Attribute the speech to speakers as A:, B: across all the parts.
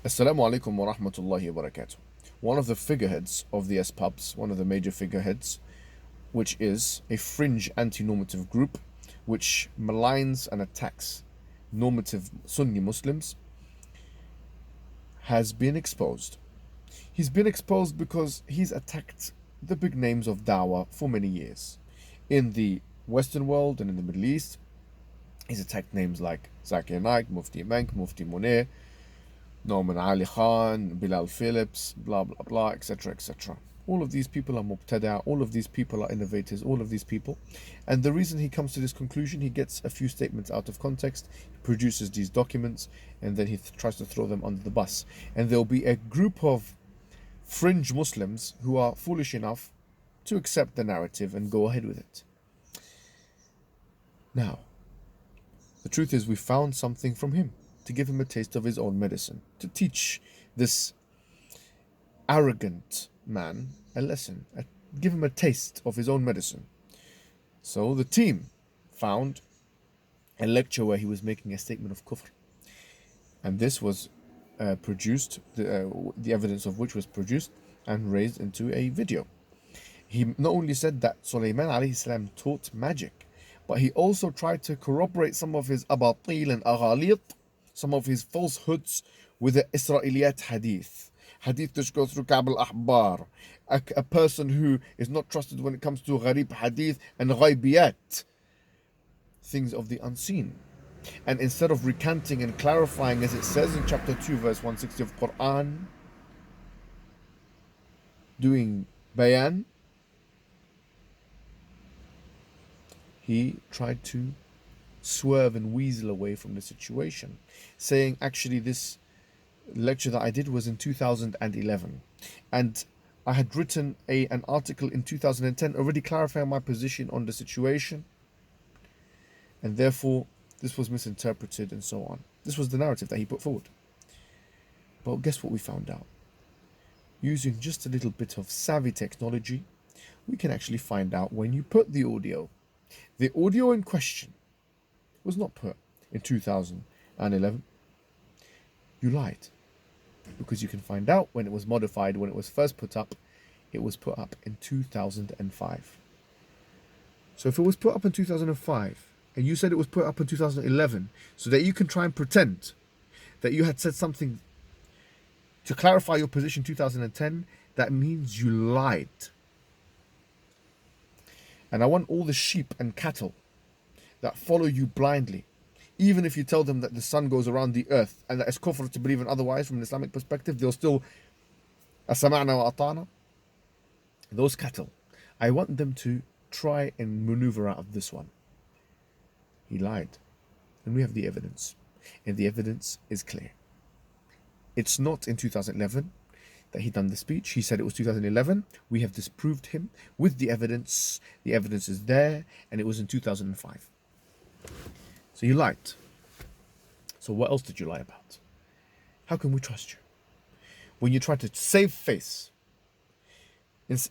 A: Assalamu alaikum wa rahmatullahi wa barakatuh. One of the figureheads of the S-Pubs, one of the major figureheads, which is a fringe anti-normative group which maligns and attacks normative Sunni Muslims, has been exposed. He's been exposed because he's attacked the big names of da'wah for many years. In the Western world and in the Middle East, he's attacked names like Zakir Naik, Mufti Menk, Mufti Munir, Norman Ali Khan, Bilal Phillips, blah blah blah, etc. etc. All of these people are mubtada, all of these people are innovators, all of these people. And the reason he comes to this conclusion, he gets a few statements out of context, produces these documents, and then he tries to throw them under the bus. And there'll be a group of fringe Muslims who are foolish enough to accept the narrative and go ahead with it. Now, the truth is we found something from him to give him a taste of his own medicine, to teach this arrogant man a lesson, give him a taste of his own medicine. So the team found a lecture where he was making a statement of kufr. And this was produced, the evidence of which was produced and raised into a video. He not only said that Sulaiman alayhi salam taught magic, but he also tried to corroborate some of his abatil and aghalit, some of his falsehoods, with the Israeliyat hadith. Hadith that goes through Ka'b al-Ahbar. A person who is not trusted when it comes to gharib hadith and ghaibiyat, things of the unseen. And instead of recanting and clarifying, as it says in chapter 2, verse 160 of Quran, doing bayan, he tried to swerve and weasel away from the situation, saying, actually, this lecture that I did was in 2011, and I had written an article in 2010 already clarifying my position on the situation, and therefore this was misinterpreted and so on. This was the narrative that he put forward. But guess what we found out? Using just a little bit of savvy technology, we can actually find out when you put the audio in question was not put in 2011. You lied. Because you can find out when it was modified, when it was first put up, it was put up in 2005. So if it was put up in 2005, and you said it was put up in 2011, so that you can try and pretend that you had said something to clarify your position in 2010, that means you lied. And I want all the sheep and cattle that follow you blindly, even if you tell them that the sun goes around the earth and that it's kufr to believe in otherwise from an Islamic perspective, they'll still asama'na wa ata'na. Those cattle, I want them to try and maneuver out of this one. He lied. And we have the evidence. And the evidence is clear. It's not in 2011 that he done the speech. He said it was 2011. We have disproved him with the evidence. The evidence is there, and it was in 2005. So you lied. So what else did you lie about? How can we trust you? When you try to save face.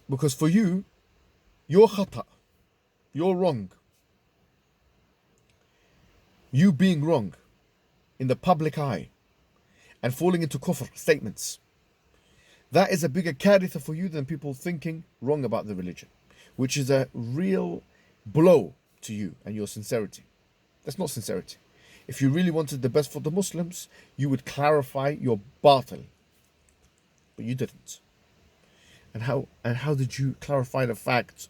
A: Because for you, you're khata. You're wrong. You being wrong in the public eye and falling into kufr statements, that is a bigger karitha for you than people thinking wrong about the religion, which is a real blow to you and your sincerity. That's not sincerity. If you really wanted the best for the Muslims, you would clarify your batil. But you didn't. And how did you clarify the fact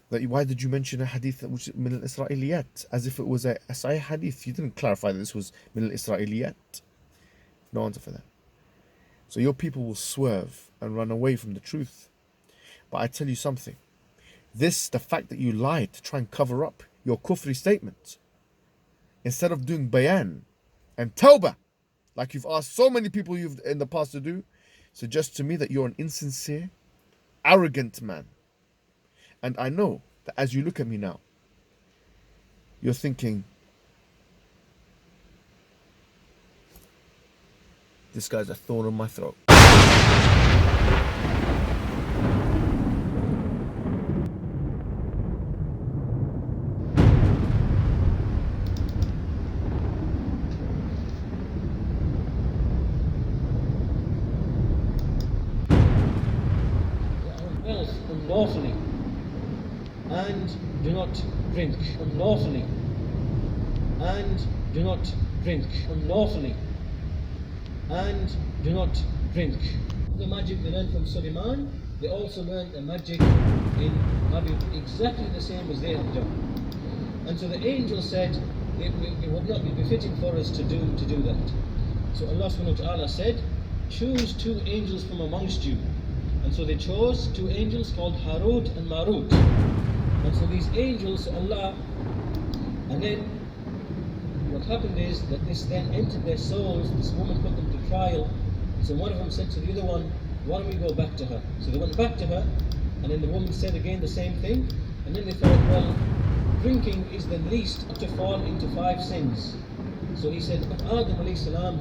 A: that why did you mention a hadith which is min al-Israeliyat as if it was a sahih hadith? You didn't clarify that this was min al-Israeliyat. No answer for that. So your people will swerve and run away from the truth. But I tell you something. The fact that you lied to try and cover up your kufri statement, instead of doing bayan and tawbah, like you've asked so many people you've in the past to do, suggests to me that you're an insincere, arrogant man. And I know that as you look at me now, you're thinking, this guy's a thorn in my throat.
B: unlawfully, and do not drink unlawfully, and do not drink unlawfully, and do not drink. The magic they learned from Suleiman, they also learned a magic in having exactly the same as they had done. And so the angel said, it would not be befitting for us to do that. So Allah subhanahu wa ta'ala said, choose 2 angels from amongst you. And so they chose 2 angels called Harut and Marut. And so these angels, Allah, and then what happened is that this then entered their souls. This woman put them to trial. So one of them said to the other one, why don't we go back to her? So they went back to her, and then the woman said again the same thing. And then they thought, well, drinking is the least to fall into 5 sins. So he said, Adam alayhi salam